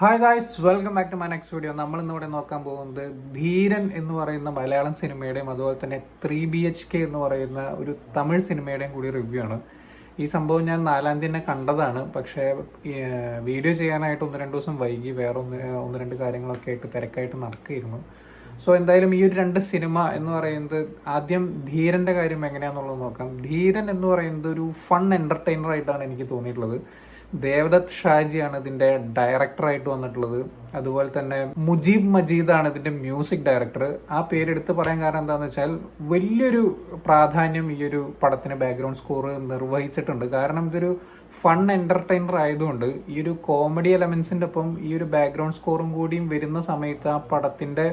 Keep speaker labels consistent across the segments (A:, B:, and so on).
A: Hi guys, welcome back to my next video. നമ്മൾ ഇന്നിവിടെ നോക്കാൻ പോകുന്നത് ധീരൻ എന്ന് പറയുന്ന മലയാളം സിനിമയുടെയും അതുപോലെ തന്നെ 3BHK എന്ന് പറയുന്ന ഒരു തമിഴ് സിനിമയുടെയും കൂടി റിവ്യൂ ആണ്. ഈ സംഭവം ഞാൻ 4-ാം തീയതി തന്നെ കണ്ടതാണ്. പക്ഷേ വീഡിയോ ചെയ്യാനായിട്ട് ഒന്ന് രണ്ട് ദിവസം വൈകി, വേറെ ഒന്ന് രണ്ട് കാര്യങ്ങളൊക്കെ ആയിട്ട് തിരക്കായിട്ട് നടക്കുകയായിരുന്നു. സോ എന്തായാലും ഈ ഒരു രണ്ട് സിനിമ എന്ന് പറയുന്നത്, ആദ്യം ധീരന്റെ കാര്യം എങ്ങനെയാണെന്നുള്ളത് നോക്കാം. ധീരൻ എന്ന് പറയുന്നത് ഒരു ഫൺ എന്റർടൈനർ ആയിട്ടാണ് എനിക്ക് തോന്നിയിട്ടുള്ളത്. ദേവദത്ത് ഷാജിയാണ് ഇതിന്റെ ഡയറക്ടറായിട്ട് വന്നിട്ടുള്ളത്. അതുപോലെ തന്നെ മുജീബ് മജീദാണ് ഇതിന്റെ മ്യൂസിക് ഡയറക്ടർ. ആ പേരെടുത്ത് പറയാൻ കാരണം എന്താണെന്ന് വെച്ചാൽ വലിയൊരു പ്രാധാന്യം ഈ ഒരു പടത്തിന് ബാക്ക്ഗ്രൗണ്ട് സ്കോർ നിർവഹിച്ചിട്ടുണ്ട്. കാരണം ഇതൊരു ഫൺ എന്റർടൈനർ ആയതുകൊണ്ട് ഈ ഒരു കോമഡി എലമെന്റ്സിന്റെ ഒപ്പം ഈ ഒരു ബാക്ക്ഗ്രൗണ്ട് സ്കോറും കൂടിയും വരുന്ന സമയത്ത് ആ പടത്തിന്റെ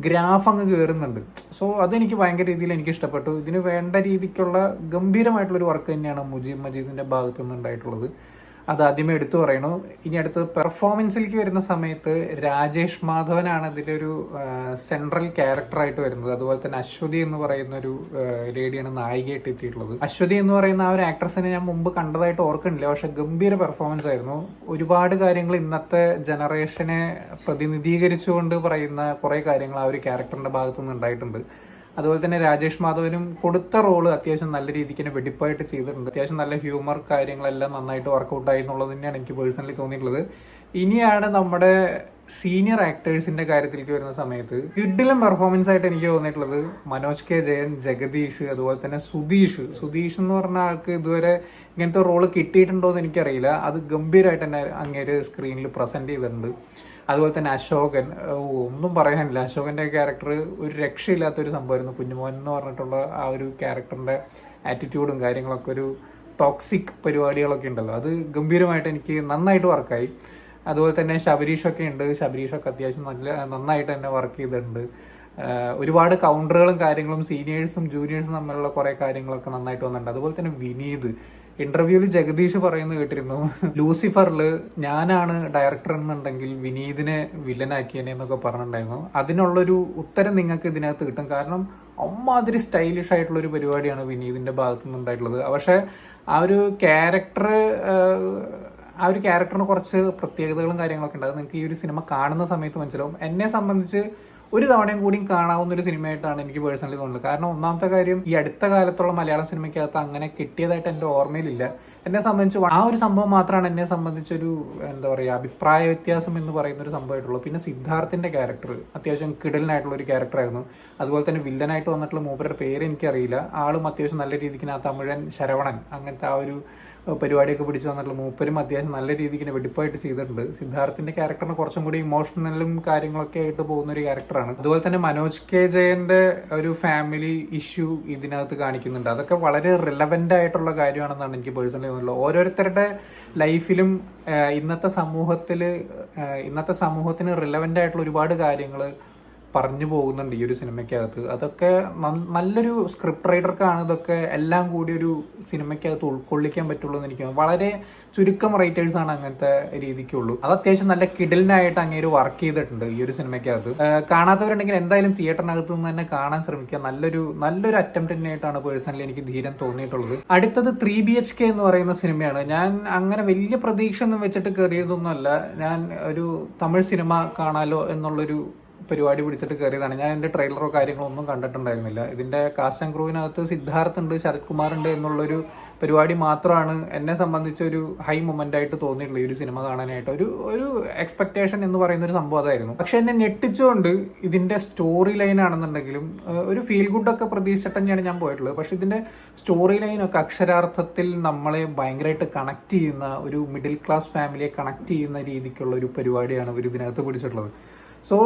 A: ഗ്രാഫ് അങ്ങ് കയറുന്നുണ്ട്. സോ അതെനിക്ക് ഭയങ്കര രീതിയിൽ എനിക്ക് ഇഷ്ടപ്പെട്ടു. ഇതിന് വേണ്ട രീതിക്കുള്ള ഗംഭീരമായിട്ടുള്ളൊരു വർക്ക് തന്നെയാണ് മുജീബ് മജീദിന്റെ ഭാഗത്തു നിന്നുണ്ടായിട്ടുള്ളത്. അത് ആദ്യമേ എടുത്തു പറയണു. ഇനി അടുത്ത് പെർഫോമൻസിലേക്ക് വരുന്ന സമയത്ത് രാജേഷ് മാധവനാണ് ഇതിലൊരു സെൻട്രൽ ക്യാരക്ടറായിട്ട് വരുന്നത്. അതുപോലെ തന്നെ അശ്വതി എന്ന് പറയുന്ന ഒരു ലേഡിയാണ് നായികയായിട്ട് എത്തിയിട്ടുള്ളത്. അശ്വതി എന്ന് പറയുന്ന ആ ഒരു ആക്ട്രസിനെ ഞാൻ മുമ്പ് കണ്ടതായിട്ട് ഓർക്കുന്നില്ല, പക്ഷെ ഗംഭീര പെർഫോമൻസ് ആയിരുന്നു. ഒരുപാട് കാര്യങ്ങൾ ഇന്നത്തെ ജനറേഷനെ പ്രതിനിധീകരിച്ചുകൊണ്ട് പറയുന്ന കുറെ കാര്യങ്ങൾ ആ ഒരു ക്യാരക്ടറിന്റെ ഭാഗത്തുനിന്ന് ഉണ്ടായിട്ടുണ്ട്. അതുപോലെ തന്നെ രാജേഷ് മാധവനും കൊടുത്ത റോള് അത്യാവശ്യം നല്ല രീതിക്ക് തന്നെ വെടിപ്പായിട്ട് ചെയ്തിട്ടുണ്ട്. അത്യാവശ്യം നല്ല ഹ്യൂമർ കാര്യങ്ങളെല്ലാം നന്നായിട്ട് വർക്കൗട്ട് ആയി എന്നുള്ളത് തന്നെയാണ് എനിക്ക് പേഴ്സണലി തോന്നിയിട്ടുള്ളത്. ഇനിയാണ് നമ്മുടെ സീനിയർ ആക്ടേഴ്സിന്റെ കാര്യത്തിലേക്ക് വരുന്ന സമയത്ത് കിഡിലും പെർഫോമൻസ് ആയിട്ട് എനിക്ക് തോന്നിയിട്ടുള്ളത് മനോജ് കെ ജയൻ, ജഗദീഷ്, അതുപോലെ തന്നെ സുധീഷ് എന്ന് പറഞ്ഞ ആൾക്ക് ഇതുവരെ ഇങ്ങനത്തെ റോള് കിട്ടിയിട്ടുണ്ടോ എന്ന് എനിക്കറിയില്ല. അത് ഗംഭീരമായിട്ട് തന്നെ അങ്ങേര് സ്ക്രീനിൽ പ്രസന്റ് ചെയ്തിട്ടുണ്ട്. അതുപോലെ തന്നെ അശോകൻ, ഒന്നും പറയാനില്ല. അശോകന്റെ ക്യാരക്ടർ ഒരു രക്ഷയില്ലാത്ത ഒരു സംഭവമായിരുന്നു. കുഞ്ഞുമോൻ എന്ന് പറഞ്ഞിട്ടുള്ള ആ ഒരു ക്യാരക്ടറിന്റെ ആറ്റിറ്റ്യൂഡും കാര്യങ്ങളൊക്കെ, ഒരു ടോക്സിക് പരിപാടികളൊക്കെ ഉണ്ടല്ലോ, അത് ഗംഭീരമായിട്ട് എനിക്ക് നന്നായിട്ട് വർക്കായി. അതുപോലെ തന്നെ ശബരീഷൊക്കെ ഉണ്ട്. ശബരീഷൊക്കെ അത്യാവശ്യം നന്നായിട്ട് തന്നെ വർക്ക് ചെയ്തിട്ടുണ്ട്. ഒരുപാട് കൗണ്ടറുകളും കാര്യങ്ങളും സീനിയേഴ്സും ജൂനിയേഴ്സും തമ്മിലുള്ള കുറെ കാര്യങ്ങളൊക്കെ നന്നായിട്ട് വന്നിട്ടുണ്ട്. അതുപോലെ തന്നെ വിനീത് ഇന്റർവ്യൂവിൽ ജഗദീഷ് പറയുന്നത് കേട്ടിരുന്നു, ലൂസിഫറില് ഞാനാണ് ഡയറക്ടർ എന്നുണ്ടെങ്കിൽ വിനീതിനെ വില്ലനാക്കിയനെ എന്നൊക്കെ പറഞ്ഞിട്ടുണ്ടായിരുന്നു. അതിനുള്ളൊരു ഉത്തരം നിങ്ങൾക്ക് ഇതിനകത്ത് കിട്ടും. കാരണം അമ്മാതിരി സ്റ്റൈലിഷ് ആയിട്ടുള്ള ഒരു പരിപാടിയാണ് വിനീതിന്റെ ഭാഗത്തു നിന്നുണ്ടായിട്ടുള്ളത്. പക്ഷെ ആ ഒരു ക്യാരക്ടറിന് കുറച്ച് പ്രത്യേകതകളും കാര്യങ്ങളൊക്കെ ഉണ്ട്. അത് നിങ്ങൾക്ക് ഈ ഒരു സിനിമ കാണുന്ന സമയത്ത് മനസ്സിലാവും. എന്നെ സംബന്ധിച്ച് ഒരു തവണയും കൂടി കാണാവുന്ന ഒരു സിനിമയായിട്ടാണ് എനിക്ക് പേഴ്സണലി തോന്നുന്നത്. കാരണം ഒന്നാമത്തെ കാര്യം, ഈ അടുത്ത കാലത്തുള്ള മലയാള സിനിമയ്ക്കകത്ത് അങ്ങനെ കിട്ടിയതായിട്ട് എന്റെ ഓർമ്മയിലില്ല. എന്നെ സംബന്ധിച്ച് ആ ഒരു സംഭവം മാത്രമാണ് എന്നെ സംബന്ധിച്ചൊരു എന്താ പറയുക അഭിപ്രായ വ്യത്യാസം എന്ന് പറയുന്ന ഒരു സംഭവമായിട്ടുള്ളൂ. പിന്നെ സിദ്ധാർത്ഥിന്റെ ക്യാരക്ടർ അത്യാവശ്യം കിടലിനായിട്ടുള്ള ഒരു ക്യാരക്ടറായിരുന്നു. അതുപോലെ തന്നെ വില്ലനായിട്ട് വന്നിട്ടുള്ള മൂപ്പരുടെ പേര് എനിക്കറിയില്ല. ആളും അത്യാവശ്യം നല്ല രീതിക്ക് ആ തമിഴൻ ശരവണൻ അങ്ങനത്തെ ആ ഒരു പരിപാടിയൊക്കെ പിടിച്ചു വന്നിട്ടുള്ള മൂപ്പരും അത്യാവശ്യം നല്ല രീതിക്ക് വെടിപ്പായിട്ട് ചെയ്തിട്ടുണ്ട്. സിദ്ധാർത്ഥിന്റെ ക്യാരക്ടറിന് കുറച്ചും കൂടി ഇമോഷണലും കാര്യങ്ങളൊക്കെ ആയിട്ട് പോകുന്ന ഒരു ക്യാരക്ടറാണ്. അതുപോലെ തന്നെ മനോജ് കെ ജയന്റെ ഒരു ഫാമിലി ഇഷ്യൂ ഇതിനകത്ത് കാണിക്കുന്നുണ്ട്. അതൊക്കെ വളരെ റിലവന്റ് ആയിട്ടുള്ള കാര്യമാണെന്നാണ് എനിക്ക് പേഴ്സണലി തോന്നുന്നത്. ഓരോരുത്തരുടെ ലൈഫിലും ഇന്നത്തെ സമൂഹത്തിന് റിലവന്റ് ആയിട്ടുള്ള ഒരുപാട് കാര്യങ്ങൾ പറഞ്ഞു പോകുന്നുണ്ട് ഈ ഒരു സിനിമയ്ക്കകത്ത്. അതൊക്കെ നല്ലൊരു സ്ക്രിപ്റ്റ് റൈറ്റർക്കാണ് ഇതൊക്കെ എല്ലാം കൂടി ഒരു സിനിമയ്ക്കകത്ത് ഉൾക്കൊള്ളിക്കാൻ പറ്റുള്ളൂ എന്ന് എനിക്ക് തോന്നുന്നു. വളരെ ചുരുക്കം റൈറ്റേഴ്സ് ആണ് അങ്ങനത്തെ രീതിക്കുള്ളൂ. അത് അത്യാവശ്യം നല്ല കിഡിലിനായിട്ട് അങ്ങേര് വർക്ക് ചെയ്തിട്ടുണ്ട് ഈ ഒരു സിനിമയ്ക്കകത്ത്. കാണാത്തവരുണ്ടെങ്കിൽ എന്തായാലും തിയേറ്ററിനകത്ത് നിന്ന് തന്നെ കാണാൻ ശ്രമിക്കുക. നല്ലൊരു അറ്റംപ്റ്റ് തന്നെയായിട്ടാണ് പേഴ്സണലി എനിക്ക് ധീരം തോന്നിയിട്ടുള്ളത്. അടുത്തത് 3BHK എന്ന് പറയുന്ന സിനിമയാണ്. ഞാൻ അങ്ങനെ വലിയ പ്രതീക്ഷ ഒന്നും വെച്ചിട്ട് കയറിയതൊന്നുമല്ല. ഞാൻ ഒരു തമിഴ് സിനിമ കാണാലോ എന്നുള്ളൊരു പരിപാടി പിടിച്ചിട്ട് കയറിയതാണ്. ഞാൻ എന്റെ ട്രെയിലറോ കാര്യങ്ങളോ ഒന്നും കണ്ടിട്ടുണ്ടായിരുന്നില്ല. ഇതിന്റെ കാസ്റ്റ് ആൻഡ് ക്രൂവിനകത്ത് സിദ്ധാർത്ഥ് ഉണ്ട്, ശരത് കുമാർ ഉണ്ട് എന്നുള്ളൊരു പരിപാടി മാത്രമാണ് എന്നെ സംബന്ധിച്ച് ഒരു ഹൈ മൊമെന്റ് ആയിട്ട് തോന്നിയിട്ടുള്ളത് ഈ ഒരു സിനിമ കാണാനായിട്ട്. ഒരു എക്സ്പെക്ടേഷൻ എന്ന് പറയുന്ന ഒരു സംഭവം അതായിരുന്നു. പക്ഷെ എന്നെ ഞെട്ടിച്ചുകൊണ്ട് ഇതിന്റെ സ്റ്റോറി ലൈൻ ആണെന്നുണ്ടെങ്കിലും ഒരു ഫീൽ ഗുഡ് ഒക്കെ പ്രതീക്ഷിച്ചിട്ട് തന്നെയാണ് ഞാൻ പോയിട്ടുള്ളത്. പക്ഷെ ഇതിന്റെ സ്റ്റോറി ലൈനൊക്കെ അക്ഷരാർത്ഥത്തിൽ നമ്മളെ ഭയങ്കരമായിട്ട് കണക്ട് ചെയ്യുന്ന, ഒരു മിഡിൽ ക്ലാസ് ഫാമിലിയെ കണക്ട് ചെയ്യുന്ന രീതിക്കുള്ള ഒരു പരിപാടിയാണ് ഇവർ ഇതിനകത്ത് പിടിച്ചിട്ടുള്ളത്. സോ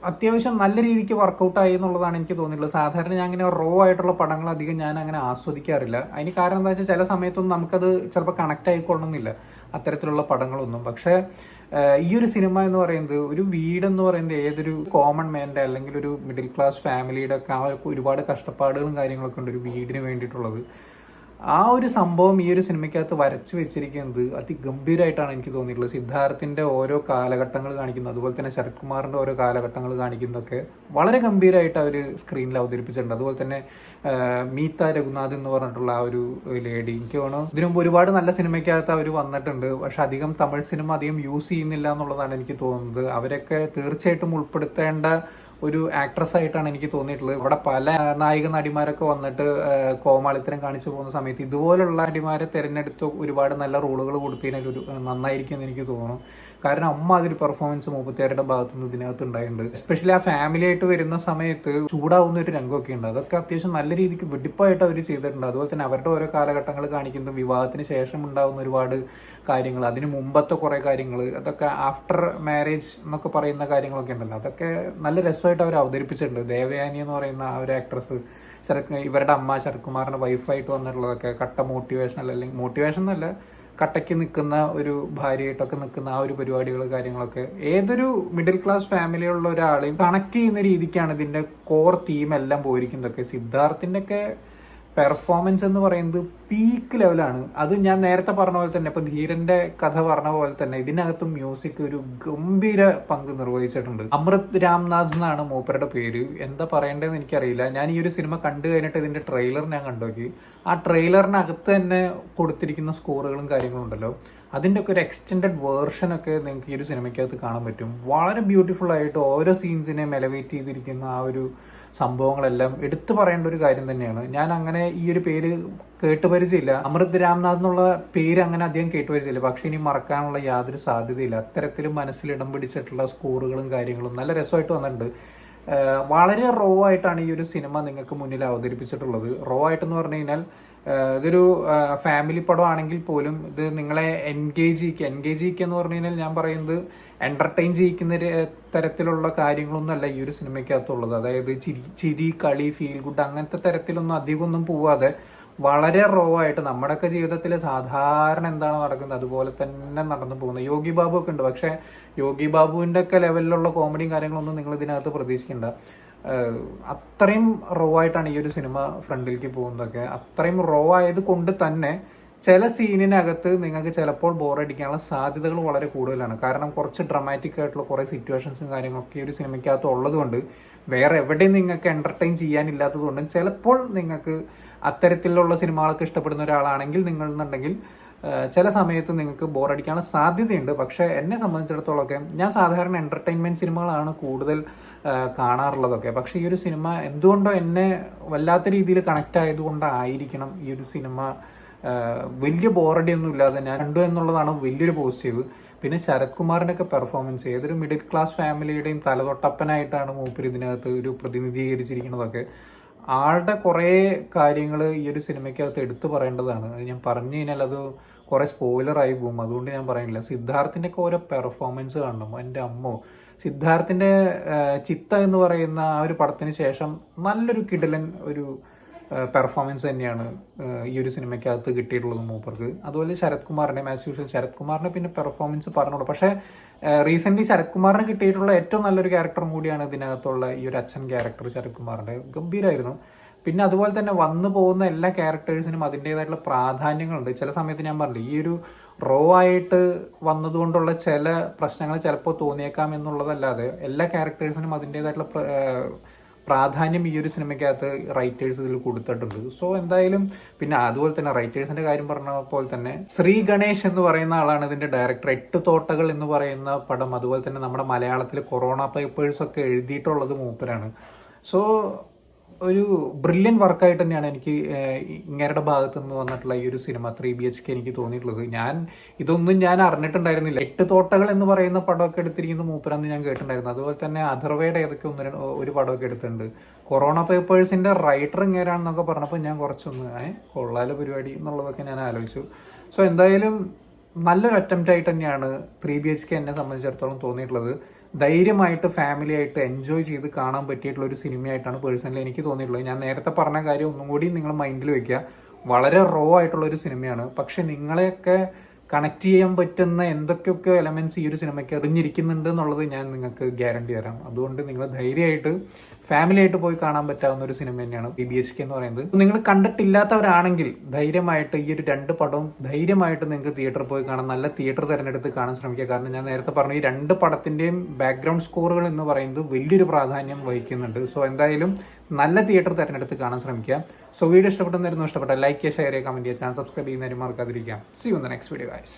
A: അത്യാവശ്യം നല്ല രീതിക്ക് വർക്കൗട്ട് ആയി എന്നുള്ളതാണ് എനിക്ക് തോന്നിയിട്ടുള്ളത്. സാധാരണ ഞാൻ അങ്ങനെ റോ ആയിട്ടുള്ള പടങ്ങൾ അധികം ഞാൻ അങ്ങനെ ആസ്വദിക്കാറില്ല. അതിന് കാരണം എന്താ വെച്ചാൽ ചില സമയത്തൊന്നും നമുക്കത് ചിലപ്പോൾ കണക്ട് ആയിക്കൊള്ളണമെന്നില്ല അത്തരത്തിലുള്ള പടങ്ങളൊന്നും. പക്ഷെ ഈ ഒരു സിനിമ എന്ന് പറയുന്നത്, ഒരു വീടെന്ന് പറയുന്നത് ഏതൊരു കോമൺ മാൻ്റെ അല്ലെങ്കിൽ ഒരു മിഡിൽ ക്ലാസ് ഫാമിലിയുടെ ഒക്കെ ആ ഒരുപാട് കഷ്ടപ്പാടുകളും കാര്യങ്ങളൊക്കെ ഉണ്ട് ഒരു വീടിന് വേണ്ടിയിട്ടുള്ളത്. ആ ഒരു സംഭവം ഈ ഒരു സിനിമയ്ക്കകത്ത് വരച്ചു വെച്ചിരിക്കുന്നത് അതിഗംഭീരമായിട്ടാണ് എനിക്ക് തോന്നിയിട്ടുള്ളത്. സിദ്ധാർത്ഥിന്റെ ഓരോ കാലഘട്ടങ്ങൾ കാണിക്കുന്നത്, അതുപോലെ തന്നെ ശരത് കുമാറിന്റെ ഓരോ കാലഘട്ടങ്ങൾ കാണിക്കുന്നതൊക്കെ വളരെ ഗംഭീരമായിട്ട് അവർ സ്ക്രീനിൽ അവതരിപ്പിച്ചിട്ടുണ്ട്. അതുപോലെ തന്നെ മീത രഘുനാഥ് എന്ന് പറഞ്ഞിട്ടുള്ള ആ ഒരു ലേഡി, എനിക്ക് തോന്നുന്നു ഇതിനു മുമ്പ് ഒരുപാട് നല്ല സിനിമയ്ക്കകത്ത് അവർ വന്നിട്ടുണ്ട്. പക്ഷെ അധികം തമിഴ് സിനിമ അധികം യൂസ് ചെയ്യുന്നില്ല എന്നുള്ളതാണ് എനിക്ക് തോന്നുന്നത്. അവരൊക്കെ തീർച്ചയായിട്ടും ഉൾപ്പെടുത്തേണ്ട ഒരു ആക്ട്രസ് ആയിട്ടാണ് എനിക്ക് തോന്നിയിട്ടുള്ളത്. ഇവിടെ പല നായിക നടിമാരൊക്കെ വന്നിട്ട് കോമാളിത്തരം കാണിച്ചു പോകുന്ന സമയത്ത് ഇതുപോലുള്ള നടിമാരെ തിരഞ്ഞെടുത്ത് ഒരുപാട് നല്ല റോളുകൾ കൊടുത്തതിനാൽ ഒരു നന്നായിരിക്കും എന്ന് എനിക്ക് തോന്നുന്നു. കാരണം അമ്മ അതൊരു പെർഫോമൻസ് മൂപ്പത്തിയാരുടെ ഭാഗത്തു നിന്ന് ഇതിനകത്ത് ഉണ്ടായിട്ടുണ്ട്. എസ്പെഷ്യലി ആ ഫാമിലി ആയിട്ട് വരുന്ന സമയത്ത് ചൂടാവുന്ന ഒരു രംഗമൊക്കെ ഉണ്ട്. അതൊക്കെ അത്യാവശ്യം നല്ല രീതിക്ക് വെടിപ്പായിട്ട് അവർ ചെയ്തിട്ടുണ്ട്. അതുപോലെ തന്നെ അവരുടെ ഓരോ കാലഘട്ടങ്ങൾ കാണിക്കുന്നത്, വിവാഹത്തിന് ശേഷം ഉണ്ടാകുന്ന ഒരുപാട് കാര്യങ്ങൾ, അതിന് മുമ്പത്തെ കുറെ കാര്യങ്ങൾ, അതൊക്കെ ആഫ്റ്റർ മാരേജ് എന്നൊക്കെ പറയുന്ന കാര്യങ്ങളൊക്കെ ഉണ്ടല്ലോ, അതൊക്കെ നല്ല രസമായിട്ട് അവർ അവതരിപ്പിച്ചിട്ടുണ്ട്. ദേവയാനി എന്ന് പറയുന്ന ആ ഒരു ആക്ട്രസ്, ഇവരുടെ അമ്മ ശരത് കുമാറിന്റെ വൈഫായിട്ട് വന്നിട്ടുള്ളതൊക്കെ കട്ട മോട്ടിവേഷൻ അല്ലെങ്കിൽ മോട്ടിവേഷൻ എന്നല്ല, കട്ടയ്ക്ക് നിൽക്കുന്ന ഒരു ഭാര്യയായിട്ടൊക്കെ നിൽക്കുന്ന ആ ഒരു പരിപാടികൾ കാര്യങ്ങളൊക്കെ ഏതൊരു മിഡിൽ ക്ലാസ് ഫാമിലിയുള്ള ഒരാളെയും കണക്ട് ചെയ്യുന്ന രീതിക്കാണ് ഇതിന്റെ കോർ തീം എല്ലാം പോയിരിക്കുന്നതൊക്കെ. സിദ്ധാർത്ഥിന്റെ ഒക്കെ പെർഫോമൻസ് എന്ന് പറയുന്നത് പീക്ക് ലെവലാണ്. അത് ഞാൻ നേരത്തെ പറഞ്ഞ പോലെ തന്നെ, ഇപ്പൊ ധീരന്റെ കഥ പറഞ്ഞ പോലെ തന്നെ ഇതിനകത്തും മ്യൂസിക് ഒരു ഗംഭീര പങ്ക് നിർവഹിച്ചിട്ടുണ്ട്. അമൃത് രാംനാഥ് എന്നാണ് മൂപ്പരുടെ പേര്. എന്താ പറയേണ്ടതെന്ന് എനിക്കറിയില്ല. ഞാൻ ഈ ഒരു സിനിമ കണ്ടു കഴിഞ്ഞിട്ട് ഇതിന്റെ ട്രെയിലർ ഞാൻ കണ്ടുനോക്കി. ആ ട്രെയിലറിനകത്ത് തന്നെ കൊടുത്തിരിക്കുന്ന സ്കോറുകളും കാര്യങ്ങളും ഉണ്ടല്ലോ, അതിന്റെ ഒക്കെ ഒരു എക്സ്റ്റെൻഡഡ് വേർഷൻ ഒക്കെ നിങ്ങൾക്ക് ഈ ഒരു സിനിമയ്ക്കകത്ത് കാണാൻ പറ്റും. വളരെ ബ്യൂട്ടിഫുൾ ആയിട്ട് ഓരോ സീൻസിനെയും എലവേറ്റ് ചെയ്തിരിക്കുന്ന ആ ഒരു സംഭവങ്ങളെല്ലാം എടുത്തു പറയേണ്ട ഒരു കാര്യം തന്നെയാണ്. ഞാൻ അങ്ങനെ ഈ ഒരു പേര് കേട്ടുപരിചയമില്ല, അമൃത് രാംനാഥ് എന്നുള്ള പേര് അങ്ങനെ അധികം കേട്ടുപരിചയമില്ല. പക്ഷെ ഇനി മറക്കാനുള്ള യാതൊരു സാധ്യതയില്ല. അത്തരത്തിലും മനസ്സിൽ ഇടം പിടിച്ചിട്ടുള്ള സ്കോറുകളും കാര്യങ്ങളും നല്ല രസമായിട്ട് വന്നിട്ടുണ്ട്. വളരെ റോ ആയിട്ടാണ് ഈ ഒരു സിനിമ നിങ്ങൾക്ക് മുന്നിൽ അവതരിപ്പിച്ചിട്ടുള്ളത്. റോ ആയിട്ടെന്ന് പറഞ്ഞു കഴിഞ്ഞാൽ ഇതൊരു ഫാമിലി പടം ആണെങ്കിൽ പോലും ഇത് നിങ്ങളെ എൻഗേജ് ചെയ്യിക്കുക എന്ന് പറഞ്ഞു കഴിഞ്ഞാൽ ഞാൻ പറയുന്നത് എന്റർടൈൻ ചെയ്യിക്കുന്ന തരത്തിലുള്ള കാര്യങ്ങളൊന്നും അല്ല ഈ ഒരു സിനിമയ്ക്കകത്തുള്ളത്. അതായത് ചിരി കളി ഫീൽ ഗുഡ് അങ്ങനത്തെ തരത്തിലൊന്നും അധികമൊന്നും പോവാതെ വളരെ റോ ആയിട്ട് നമ്മുടെയൊക്കെ ജീവിതത്തിൽ സാധാരണ എന്താണ് നടക്കുന്നത് അതുപോലെ തന്നെ നടന്നു പോകുന്നത്. യോഗി ബാബു ഒക്കെ ഉണ്ട്, പക്ഷെ യോഗി ബാബുവിന്റെ ഒക്കെ ലെവലിലുള്ള കോമഡിയും കാര്യങ്ങളൊന്നും നിങ്ങൾ ഇതിനകത്ത് പ്രതീക്ഷിക്കേണ്ട. അത്രയും റോ ആയിട്ടാണ് ഈ ഒരു സിനിമ ഫ്രണ്ടിലേക്ക് പോകുന്നതൊക്കെ. അത്രയും റോ ആയത് കൊണ്ട് തന്നെ ചില സീനിനകത്ത് നിങ്ങൾക്ക് ചിലപ്പോൾ ബോറടിക്കാനുള്ള സാധ്യതകൾ വളരെ കൂടുതലാണ്. കാരണം കുറച്ച് ഡ്രമാറ്റിക് ആയിട്ടുള്ള കുറെ സിറ്റുവേഷൻസും കാര്യങ്ങളൊക്കെ ഈ ഒരു സിനിമയ്ക്കകത്ത് ഉള്ളതുകൊണ്ട്, വേറെ എവിടെയും നിങ്ങൾക്ക് എന്റർടൈൻ ചെയ്യാനില്ലാത്തത് കൊണ്ടും ചിലപ്പോൾ നിങ്ങൾക്ക് അത്തരത്തിലുള്ള സിനിമകളൊക്കെ ഇഷ്ടപ്പെടുന്ന ഒരാളാണെങ്കിൽ നിങ്ങളുണ്ടെങ്കിൽ ചില സമയത്ത് നിങ്ങൾക്ക് ബോറടിക്കാനുള്ള സാധ്യതയുണ്ട്. പക്ഷെ എന്നെ സംബന്ധിച്ചിടത്തോളമൊക്കെ ഞാൻ സാധാരണ എന്റർടൈൻമെന്റ് സിനിമകളാണ് കൂടുതൽ കാണാറുള്ളതൊക്കെ. പക്ഷെ ഈ ഒരു സിനിമ എന്തുകൊണ്ടോ എന്നെ വല്ലാത്ത രീതിയിൽ കണക്ട് ആയതുകൊണ്ടായിരിക്കണം ഈ ഒരു സിനിമ വലിയ ബോറടിയൊന്നും ഇല്ലാതെ ഞാൻ കണ്ടു എന്നുള്ളതാണ് വലിയൊരു പോസിറ്റീവ്. പിന്നെ ശരത് കുമാറിന്റെ ഒക്കെ പെർഫോമൻസ് ഏതൊരു മിഡിൽ ക്ലാസ് ഫാമിലിയുടെയും തലതൊട്ടപ്പനായിട്ടാണ് മൂപ്പര് ഇതിനകത്ത് ഒരു പ്രതിനിധീകരിച്ചിരിക്കുന്നതൊക്കെ. ആളുടെ കുറെ കാര്യങ്ങൾ ഈ ഒരു സിനിമയ്ക്കകത്ത് എടുത്തു പറയേണ്ടതാണ്. അത് ഞാൻ പറഞ്ഞു കഴിഞ്ഞാൽ അത് കുറെ സ്പോയിലർ ആയി പോകും, അതുകൊണ്ട് ഞാൻ പറയുന്നില്ല. സിദ്ധാർത്ഥിന്റെ ഒക്കെ ഓരോ പെർഫോമൻസ് കാണണം, എൻ്റെ അമ്മോ. സിദ്ധാർത്ഥിന്റെ ചിത്ത എന്ന് പറയുന്ന ആ ഒരു പടത്തിന് ശേഷം നല്ലൊരു കിടിലൻ ഒരു പെർഫോമൻസ് തന്നെയാണ് ഈ ഒരു സിനിമയ്ക്കകത്ത് കിട്ടിയിട്ടുള്ളത് മൂപ്പർക്ക്. അതുപോലെ ശരത് കുമാറിന്റെ ആസ് യൂഷ്വൽ ശരത് കുമാറിന്റെ പിന്നെ പെർഫോമൻസ് പറഞ്ഞോളൂ. പക്ഷെ റീസെന്റ് ശരത് കുമാറിന് കിട്ടിയിട്ടുള്ള ഏറ്റവും നല്ലൊരു ക്യാരക്ടറും കൂടിയാണ് ഇതിനകത്തുള്ള ഈ ഒരു അച്ഛൻ ക്യാരക്ടർ ശരത് കുമാറിന്റെ. ഗംഭീരമായിരുന്നു. പിന്നെ അതുപോലെ തന്നെ വന്നു പോകുന്ന എല്ലാ ക്യാരക്ടേഴ്സിനും അതിൻ്റെതായിട്ടുള്ള പ്രാധാന്യങ്ങളുണ്ട്. ചില സമയത്ത് ഞാൻ പറഞ്ഞു ഈ ഒരു റോ ആയിട്ട് വന്നതുകൊണ്ടുള്ള ചില പ്രശ്നങ്ങൾ ചിലപ്പോൾ തോന്നിയേക്കാം എന്നുള്ളതല്ലാതെ എല്ലാ ക്യാരക്ടേഴ്സിനും അതിൻ്റെതായിട്ടുള്ള പ്രാധാന്യം ഈ ഒരു സിനിമയ്ക്കകത്ത് റൈറ്റേഴ്സ് ഇതിൽ കൊടുത്തിട്ടുണ്ട്. സോ എന്തായാലും പിന്നെ അതുപോലെ തന്നെ റൈറ്റേഴ്സിന്റെ കാര്യം പറഞ്ഞ പോലെ തന്നെ ശ്രീ ഗണേഷ് എന്ന് പറയുന്ന ആളാണ് ഇതിന്റെ ഡയറക്ടർ. 8 തോട്ടകൾ എന്ന് പറയുന്ന പടം, അതുപോലെ തന്നെ നമ്മുടെ മലയാളത്തിൽ കൊറോണ പേപ്പേഴ്സ് ഒക്കെ എഴുതിയിട്ടുള്ളത് മൂപ്പരാണ്. സോ ഒരു ബ്രില്യൻ വർക്കായിട്ട് തന്നെയാണ് എനിക്ക് ഇങ്ങരുടെ ഭാഗത്ത് നിന്ന് വന്നിട്ടുള്ള ഈ ഒരു സിനിമ 3 BHK എനിക്ക് തോന്നിയിട്ടുള്ളത്. ഇതൊന്നും ഞാൻ അറിഞ്ഞിട്ടുണ്ടായിരുന്നില്ല. 8 തോട്ടകൾ എന്ന് പറയുന്ന പടമൊക്കെ എടുത്തിരിക്കുന്ന മൂപ്പരാന്ന് ഞാൻ കേട്ടിട്ടുണ്ടായിരുന്നു. അതുപോലെ തന്നെ അഥർവയുടെ ഏതൊക്കെ ഒരു പടമൊക്കെ എടുത്തിട്ടുണ്ട്. കൊറോണ പേപ്പേഴ്സിന്റെ റൈറ്റർ ഇങ്ങനെയാണെന്നൊക്കെ പറഞ്ഞപ്പോൾ ഞാൻ കുറച്ചൊന്ന് കൊള്ളാല പരിപാടി എന്നുള്ളതൊക്കെ ഞാൻ ആലോചിച്ചു. സോ എന്തായാലും നല്ലൊരു അറ്റംപ്റ്റ് ആയിട്ട് തന്നെയാണ് 3 BHK എന്നെ സംബന്ധിച്ചിടത്തോളം തോന്നിയിട്ടുള്ളത്. ധൈര്യമായിട്ട് ഫാമിലി ആയിട്ട് എൻജോയ് ചെയ്ത് കാണാൻ പറ്റിയിട്ടുള്ള ഒരു സിനിമയായിട്ടാണ് പേഴ്സണലി എനിക്ക് തോന്നിയിട്ടുള്ളത്. ഞാൻ നേരത്തെ പറഞ്ഞ കാര്യം ഒന്നും കൂടി നിങ്ങൾ മൈൻഡിൽ വെക്കുക. വളരെ റോ ആയിട്ടുള്ള ഒരു സിനിമയാണ്. പക്ഷെ നിങ്ങളെയൊക്കെ കണക്ട് ചെയ്യാൻ പറ്റുന്ന എന്തൊക്കെയൊക്കെ എലമെന്റ്സ് ഈ ഒരു സിനിമയ്ക്ക് എറിഞ്ഞിരിക്കുന്നുണ്ട് എന്നുള്ളത് ഞാൻ നിങ്ങൾക്ക് ഗ്യാരണ്ടി തരാം. അതുകൊണ്ട് നിങ്ങൾ ധൈര്യമായിട്ട് ഫാമിലി ആയിട്ട് പോയി കാണാൻ പറ്റാവുന്ന ഒരു സിനിമ തന്നെയാണ് BBHK എന്ന് പറയുന്നത്. നിങ്ങൾ കണ്ടിട്ടില്ലാത്തവരാണെങ്കിൽ ധൈര്യമായിട്ട് ഈ ഒരു 2 പടവും ധൈര്യമായിട്ട് നിങ്ങൾക്ക് തിയേറ്ററിൽ പോയി കാണാൻ, നല്ല തിയേറ്റർ തിരഞ്ഞെടുത്ത് കാണാൻ ശ്രമിക്കുക. കാരണം ഞാൻ നേരത്തെ പറഞ്ഞു, ഈ 2 പടത്തിന്റെയും ബാക്ക്ഗ്രൗണ്ട് സ്കോറുകൾ എന്ന് പറയുന്നത് വലിയൊരു പ്രാധാന്യം വഹിക്കുന്നുണ്ട്. സോ എന്തായാലും നല്ല തിയേറ്റർ തിരഞ്ഞെടുത്ത് കാണാൻ ശ്രമിക്കുക. സോ വീഡിയോ ഇഷ്ടപ്പെട്ടെന്നായിരുന്നു, ഇഷ്ടപ്പെട്ട ലൈക്ക് ചെയ്യുക, ഷെയർ ചെയ്യുക, കമന്റ് ചെയ്യുക, ചാനൽ സബ്സ്ക്രൈബ് ചെയ്യുന്നതിന് മറക്കാതിരിക്കാം. See you in the next video guys.